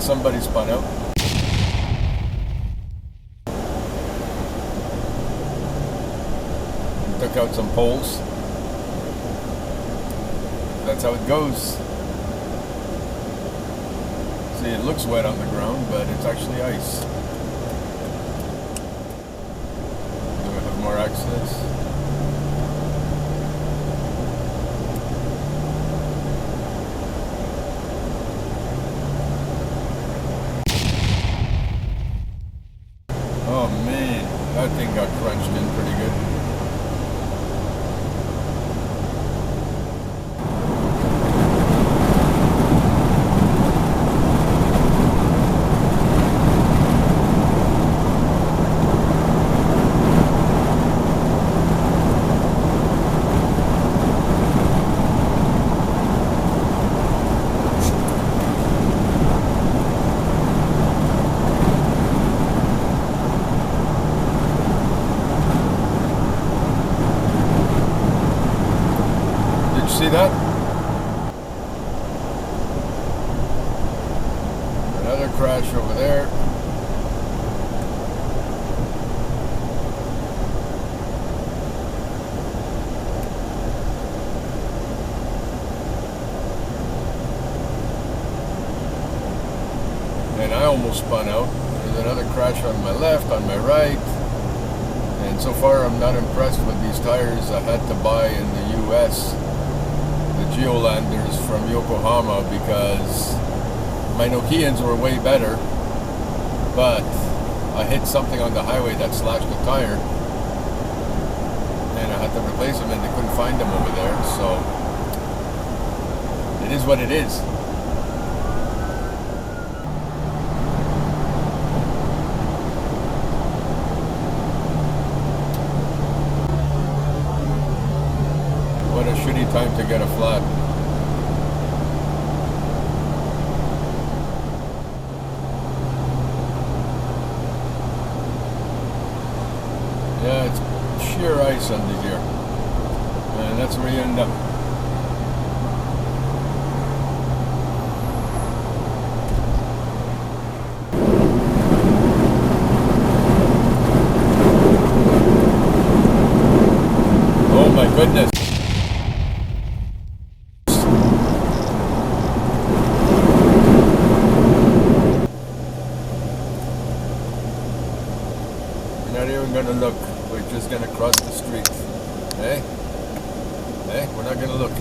Somebody spun out. Took out some poles. That's how it goes. See, it looks wet on the ground, but it's actually ice. Do we have more accidents? Oh man, that thing got crunched in pretty good. See that? Another crash over there. And I almost spun out. There's another crash on my left, on my right. And so far I'm not impressed with these tires I had to buy in the US. Geolanders from Yokohama, because my Nokians were way better, but I hit something on the highway that slashed the tire and I had to replace them, and they couldn't find them over there, so it is what it is. What a shitty time to get a flat. Yeah, it's sheer ice under here. And that's where you end up. Oh my goodness. Not even gonna look. We're just gonna cross the street. Hey? Hey, we're not gonna look.